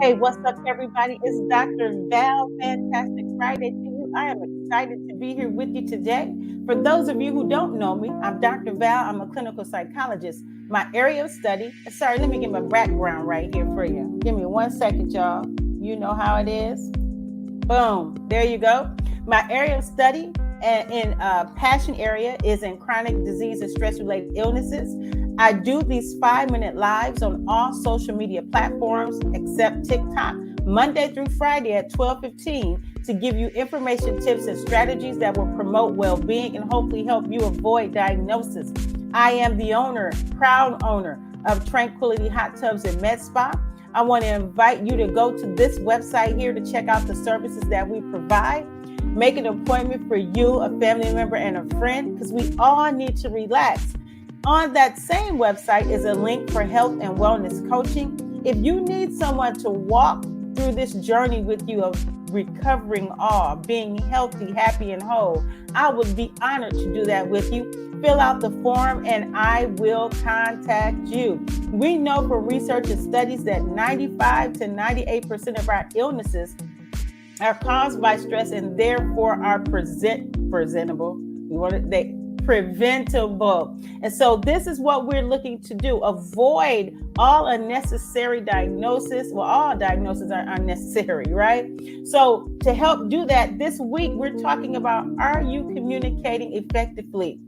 Hey, what's up, everybody? It's Dr. Val. Fantastic Friday to you. I am excited to be here with you today. For those of you who don't know me, I'm Dr. Val. I'm a clinical psychologist. My area of study, sorry, let me get my background right here for you. Give me 1 second, y'all. You know how it is. Boom. There you go. My area of study and in passion area is in chronic disease and stress related illnesses. I do these 5-minute lives on all social media platforms except TikTok, Monday through Friday at 12:15 to give you information, tips, and strategies that will promote well-being and hopefully help you avoid diagnosis. I am the proud owner of Tranquility Hot Tubs and Med Spa. I want to invite you to go to this website here to check out the services that we provide. Make an appointment for you, a family member, and a friend, because we all need to relax. On that same website is a link for health and wellness coaching. If you need someone to walk through this journey with you of recovering all, being healthy, happy, and whole, I would be honored to do that with you. Fill out the form and I will contact you. We know from research and studies that 95 to 98% of our illnesses are caused by stress and therefore are preventable. And so this is what we're looking to do. Avoid all unnecessary diagnosis. Well, all diagnoses are unnecessary, right? So to help do that, this week we're talking about, are you communicating effectively?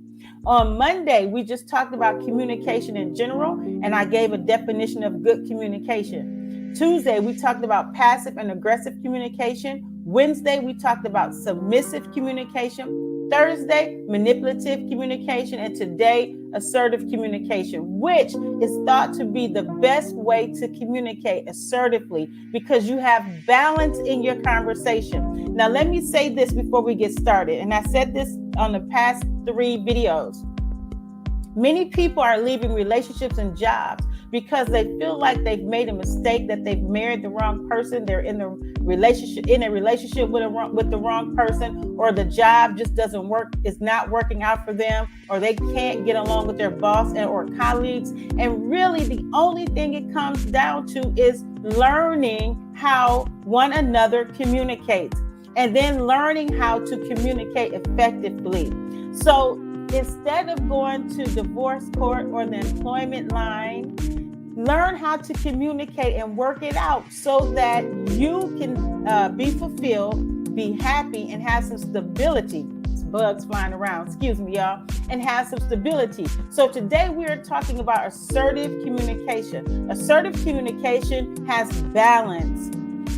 On Monday, we just talked about communication in general, and I gave a definition of good communication. Tuesday, we talked about passive and aggressive communication. Wednesday, we talked about submissive communication. Thursday, manipulative communication. And today, assertive communication, which is thought to be the best way to communicate assertively because you have balance in your conversation. Now, let me say this before we get started. And I said this on the past 3 videos. Many people are leaving relationships and jobs because they feel like they've made a mistake, that they've married the wrong person, they're in a relationship with the wrong person, or the job just doesn't work, is not working out for them, or they can't get along with their boss or colleagues. And really, the only thing it comes down to is learning how one another communicates, and then learning how to communicate effectively. So instead of going to divorce court or the employment line, learn how to communicate and work it out so that you can be fulfilled, be happy, and have some stability. It's bugs flying around, excuse me, y'all, and have some stability. So today we are talking about assertive communication. Assertive communication has balance.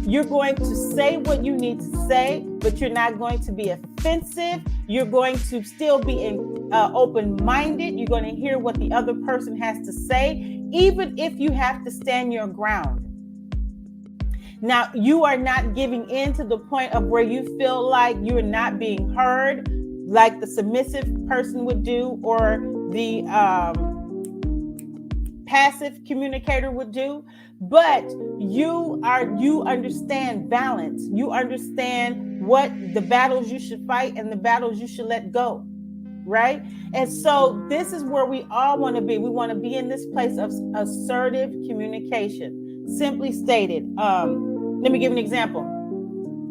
You're going to say what you need to say, but you're not going to be offensive. You're going to still be open-minded. You're going to hear what the other person has to say, even if you have to stand your ground. Now, you are not giving in to the point of where you feel like you're not being heard, like the submissive person would do, or the passive communicator would do. But you understand balance. You understand what the battles you should fight and the battles you should let go, right? And so this is where we all want to be. We want to be in this place of assertive communication. Simply stated, let me give an example.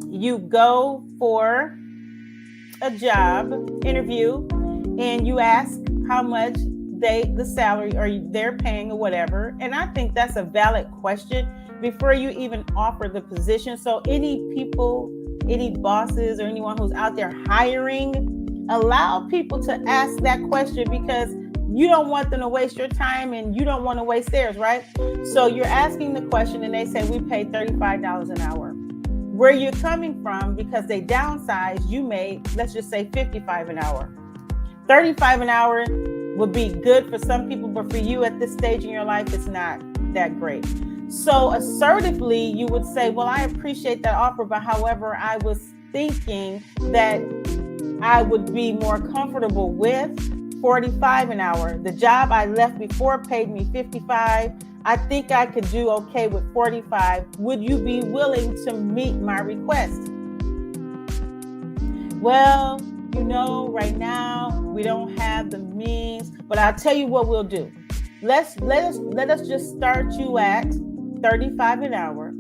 You go for a job interview and you ask how much the salary or they're paying or whatever. And I think that's a valid question before you even offer the position. So any people, any bosses or anyone who's out there hiring, allow people to ask that question because you don't want them to waste your time and you don't want to waste theirs, right? So you're asking the question and they say, we pay $35 an hour. Where you're coming from, because they downsized, you made, let's just say $55 an hour. $35 an hour would be good for some people, but for you at this stage in your life, it's not that great. So assertively, you would say, well, I appreciate that offer, but however, I was thinking that I would be more comfortable with $45 an hour. The job I left before paid me $55. I think I could do okay with $45. Would you be willing to meet my request? Well, right now we don't have the means, but I'll tell you what we'll do. Let us just start you at $35 an hour,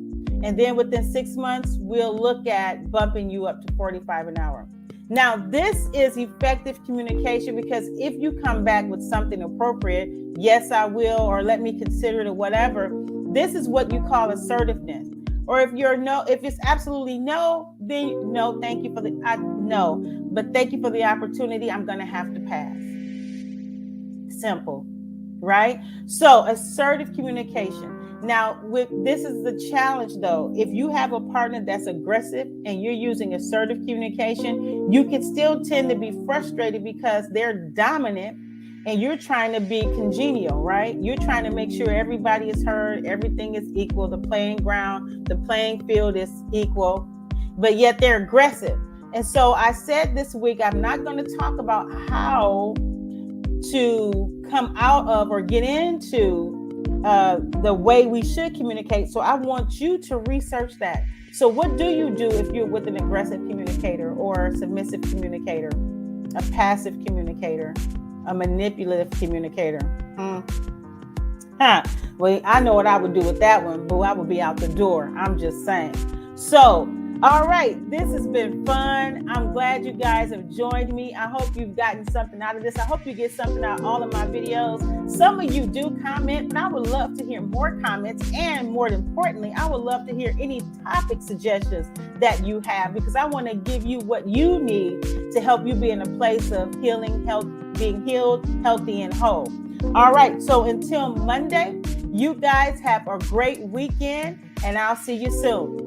And then within 6 months, we'll look at bumping you up to 45 an hour. Now, this is effective communication, because if you come back with something appropriate, yes, I will, or let me consider it, or whatever, this is what you call assertiveness. Or if you're no, if it's absolutely no, then no, thank you for the no, but thank you for the opportunity. I'm going to have to pass. Simple, right? So assertive communication. Now, this is the challenge though. If you have a partner that's aggressive and you're using assertive communication, you can still tend to be frustrated because they're dominant and you're trying to be congenial, right? You're trying to make sure everybody is heard, everything is equal, the playing ground, the playing field is equal, but yet they're aggressive. And so I said this week, I'm not going to talk about how to come out of or get into the way we should communicate. So I want you to research that. So what do you do if you're with an aggressive communicator or a submissive communicator, a passive communicator, a manipulative communicator? Well, I know what I would do with that one, but I would be out the door. I'm just saying. So, all right, this has been fun. I'm glad you guys have joined me. I hope you've gotten something out of this. I hope you get something out of all of my videos. Some of you do comment, but I would love to hear more comments. And more importantly, I would love to hear any topic suggestions that you have, because I want to give you what you need to help you be in a place of healing, health, being healed, healthy, and whole. All right, so until Monday, you guys have a great weekend, and I'll see you soon.